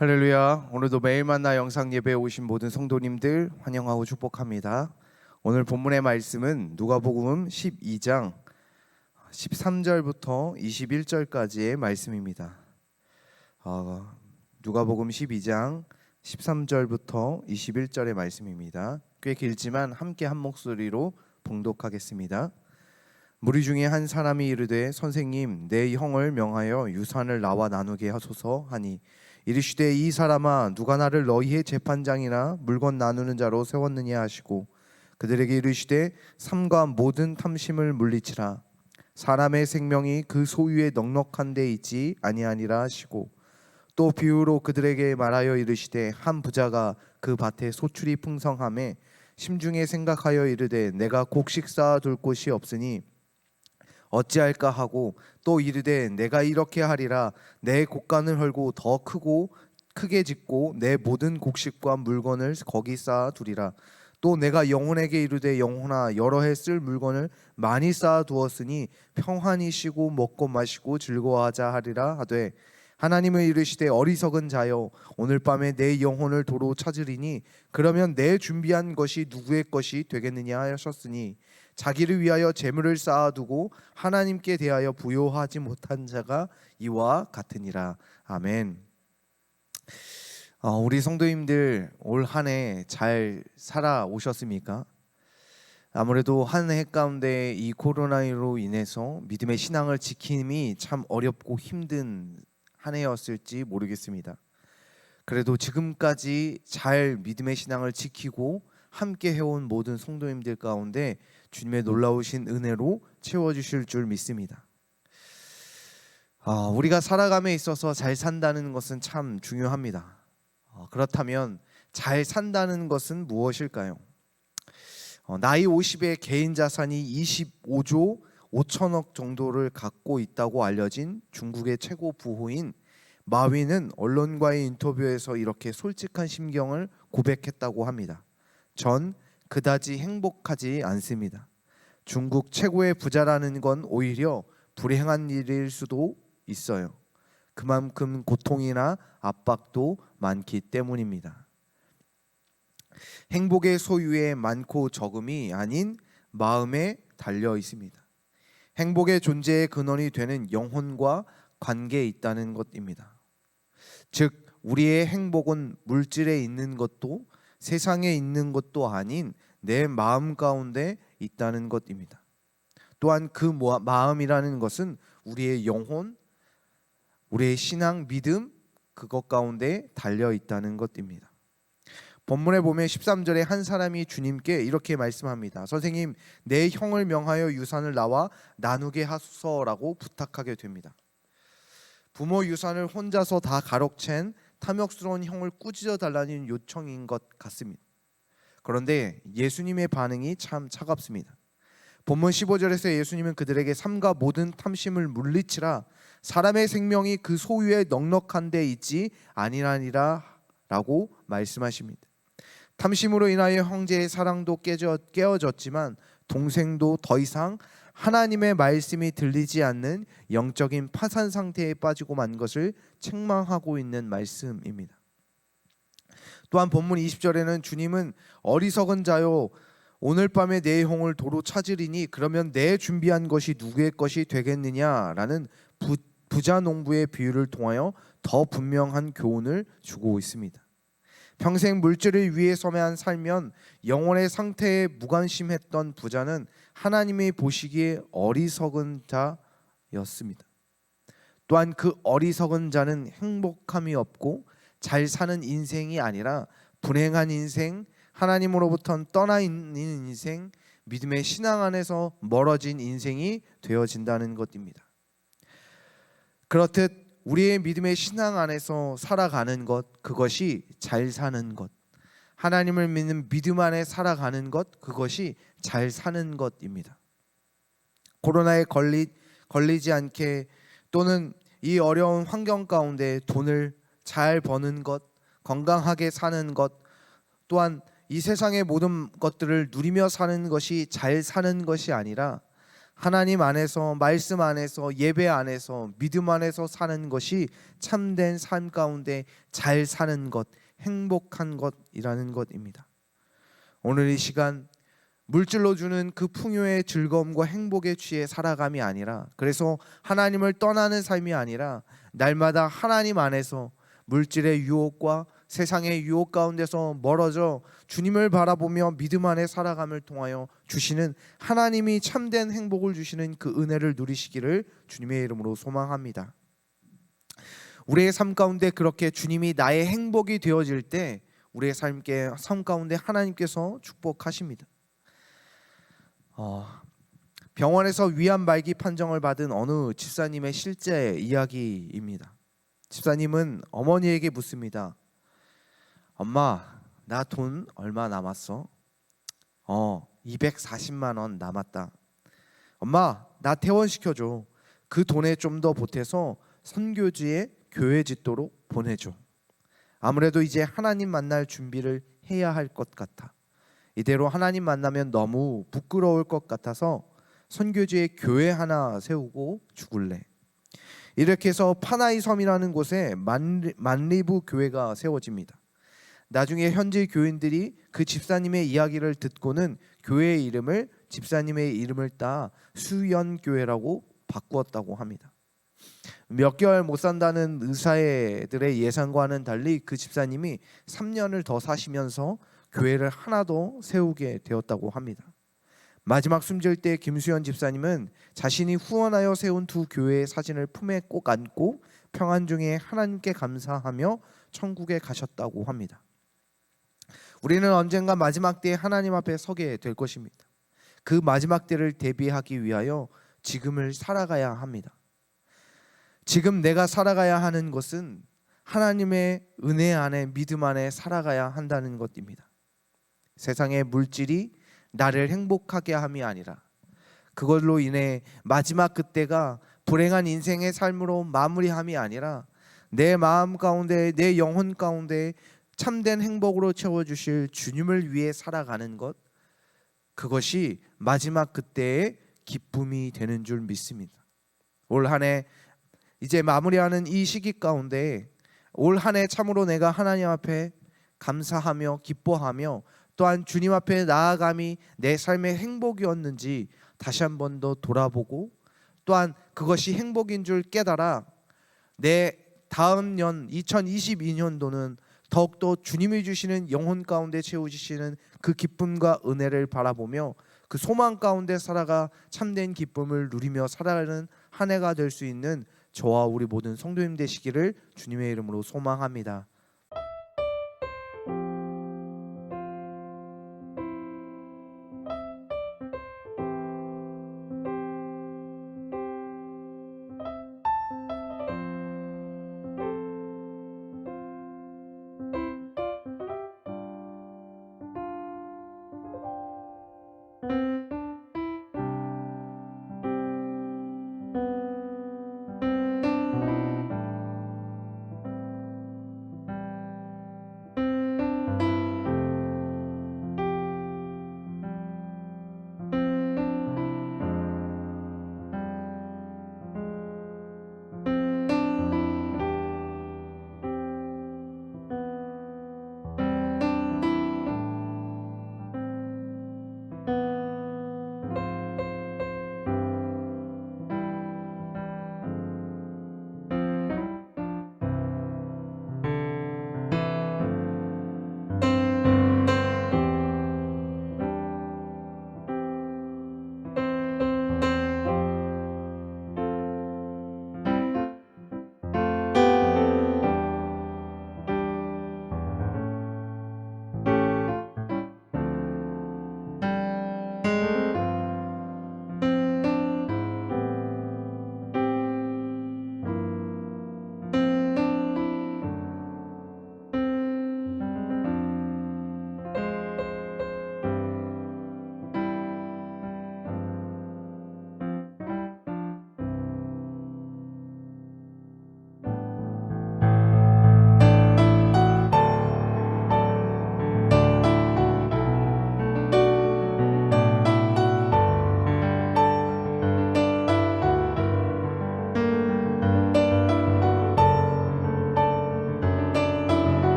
할렐루야. 오늘도 매일 만나 영상 예배에 오신 모든 성도님들 환영하고 축복합니다. 오늘 본문의 말씀은 누가복음 12장 13절부터 21절까지의 말씀입니다. 누가복음 12장 13절부터 21절의 말씀입니다. 꽤 길지만 함께 한 목소리로 봉독하겠습니다. 무리 중에 한 사람이 이르되 선생님, 내 형을 명하여 유산을 나와 나누게 하소서 하니, 이르시되 이 사람아, 누가 나를 너희의 재판장이나 물건 나누는 자로 세웠느냐 하시고, 그들에게 이르시되 삼가 모든 탐심을 물리치라. 사람의 생명이 그 소유에 넉넉한 데 있지 아니하니라 하시고, 또 비유로 그들에게 말하여 이르시되 한 부자가 그 밭에 소출이 풍성함에 심중에 생각하여 이르되 내가 곡식 쌓아둘 곳이 없으니 어찌할까 하고, 또 이르되 내가 이렇게 하리라. 내 곡간을 헐고 더 크게 짓고 내 모든 곡식과 물건을 거기 쌓아 두리라. 또 내가 영혼에게 이르되 영혼아, 여러 해 쓸 물건을 많이 쌓아 두었으니 평안히 쉬고 먹고 마시고 즐거워하자 하리라 하되, 하나님은 이르시되 어리석은 자여, 오늘 밤에 내 영혼을 도로 찾으리니 그러면 내 준비한 것이 누구의 것이 되겠느냐 하셨으니, 자기를 위하여 재물을 쌓아두고 하나님께 대하여 부요하지 못한 자가 이와 같으니라. 아멘. 우리 성도님들 올 한 해 잘 살아오셨습니까? 아무래도 한 해 가운데 이 코로나로 인해서 믿음의 신앙을 지킴이 참 어렵고 힘든 한 해였을지 모르겠습니다. 그래도 지금까지 잘 믿음의 신앙을 지키고 함께 해온 모든 성도님들 가운데 주님의 놀라우신 은혜로 채워주실 줄 믿습니다. 우리가 살아감에 있어서 잘 산다는 것은 참 중요합니다. 그렇다면 잘 산다는 것은 무엇일까요? 나이 50에 개인 자산이 25조 5천억 정도를 갖고 있다고 알려진 중국의 최고 부호인 마윈은 언론과의 인터뷰에서 이렇게 솔직한 심경을 고백했다고 합니다. 전 그다지 행복하지 않습니다. 중국 최고의 부자라는 건 오히려 불행한 일일 수도 있어요. 그만큼 고통이나 압박도 많기 때문입니다. 행복의 소유에 많고 적음이 아닌 마음에 달려 있습니다. 행복의 존재의 근원이 되는 영혼과 관계에 있다는 것입니다. 즉, 우리의 행복은 물질에 있는 것도 세상에 있는 것도 아닌 내 마음 가운데 있다는 것입니다. 또한 그 마음이라는 것은 우리의 영혼, 우리의 신앙, 믿음, 그것 가운데 달려 있다는 것입니다. 본문에 보면 13절에 한 사람이 주님께 이렇게 말씀합니다. 선생님, 내 형을 명하여 유산을 나와 나누게 하소서라고 부탁하게 됩니다. 부모 유산을 혼자서 다 가로챈 탐욕스러운 형을 꾸짖어 달라는 요청인 것 같습니다. 그런데 예수님의 반응이 참 차갑습니다. 본문 15절에서 예수님은 그들에게 삼가 모든 탐심을 물리치라. 사람의 생명이 그 소유에 넉넉한 데 있지 아니하니라 라고 말씀하십니다. 탐심으로 인하여 형제의 사랑도 깨어졌지만 동생도 더 이상 하나님의 말씀이 들리지 않는 영적인 파산 상태에 빠지고 만 것을 책망하고 있는 말씀입니다. 또한 본문 20절에는 주님은 어리석은 자요, 오늘 밤에 내 형을 도로 찾으리니 그러면 내 준비한 것이 누구의 것이 되겠느냐라는 부자 농부의 비유를 통하여 더 분명한 교훈을 주고 있습니다. 평생 물질을 위해서만 살면 영혼의 상태에 무관심했던 부자는 하나님이 보시기에 어리석은 자였습니다. 또한 그 어리석은 자는 행복함이 없고 잘 사는 인생이 아니라 불행한 인생, 하나님으로부터 떠나 있는 인생, 믿음의 신앙 안에서 멀어진 인생이 되어진다는 것입니다. 그렇듯 우리의 믿음의 신앙 안에서 살아가는 것, 그것이 잘 사는 것, 하나님을 믿는 믿음 안에 살아가는 것, 그것이 잘 사는 것입니다. 코로나에 걸리지 않게, 또는 이 어려운 환경 가운데 돈을 잘 버는 것, 건강하게 사는 것, 또한 이 세상의 모든 것들을 누리며 사는 것이 잘 사는 것이 아니라 하나님 안에서, 말씀 안에서, 예배 안에서, 믿음 안에서 사는 것이 참된 삶 가운데 잘 사는 것, 행복한 것이라는 것입니다. 오늘 이 시간 물질로 주는 그 풍요의 즐거움과 행복에 취해 살아감이 아니라, 그래서 하나님을 떠나는 삶이 아니라 날마다 하나님 안에서 물질의 유혹과 세상의 유혹 가운데서 멀어져 주님을 바라보며 믿음 안에 살아감을 통하여 주시는, 하나님이 참된 행복을 주시는 그 은혜를 누리시기를 주님의 이름으로 소망합니다. 우리의 삶 가운데 그렇게 주님이 나의 행복이 되어질 때 우리의 삶 가운데 하나님께서 축복하십니다. 병원에서 위암 말기 판정을 받은 어느 집사님의 실제 이야기입니다. 집사님은 어머니에게 묻습니다. 엄마, 나 돈 얼마 남았어? 240만 원 남았다. 엄마, 나 퇴원시켜줘. 그 돈에 좀 더 보태서 선교지에 교회 짓도록 보내줘. 아무래도 이제 하나님 만날 준비를 해야 할 것 같아. 이대로 하나님 만나면 너무 부끄러울 것 같아서 선교지에 교회 하나 세우고 죽을래. 이렇게 해서 파나이 섬이라는 곳에 만리부 교회가 세워집니다. 나중에 현지 교인들이 그 집사님의 이야기를 듣고는 교회의 이름을, 집사님의 이름을 따 수연교회라고 바꾸었다고 합니다. 몇 개월 못 산다는 의사들의 예상과는 달리 그 집사님이 3년을 더 사시면서 교회를 하나 더 세우게 되었다고 합니다. 마지막 숨질 때 김수연 집사님은 자신이 후원하여 세운 두 교회의 사진을 품에 꼭 안고 평안 중에 하나님께 감사하며 천국에 가셨다고 합니다. 우리는 언젠가 마지막 때에 하나님 앞에 서게 될 것입니다. 그 마지막 때를 대비하기 위하여 지금을 살아가야 합니다. 지금 내가 살아가야 하는 것은 하나님의 은혜 안에, 믿음 안에 살아가야 한다는 것입니다. 세상의 물질이 나를 행복하게 함이 아니라 그걸로 인해 마지막 그때가 불행한 인생의 삶으로 마무리함이 아니라 내 마음 가운데, 내 영혼 가운데 참된 행복으로 채워주실 주님을 위해 살아가는 것, 그것이 마지막 그때의 기쁨이 되는 줄 믿습니다. 올 한 해 이제 마무리하는 이 시기 가운데 올 한 해 참으로 내가 하나님 앞에 감사하며 기뻐하며 또한 주님 앞에 나아감이 내 삶의 행복이었는지 다시 한 번 더 돌아보고, 또한 그것이 행복인 줄 깨달아 내 다음 년 2022년도는 더욱더 주님이 주시는 영혼 가운데 채워주시는 그 기쁨과 은혜를 바라보며 그 소망 가운데 살아가 참된 기쁨을 누리며 살아가는 한 해가 될 수 있는 저와 우리 모든 성도님 되시기를 주님의 이름으로 소망합니다.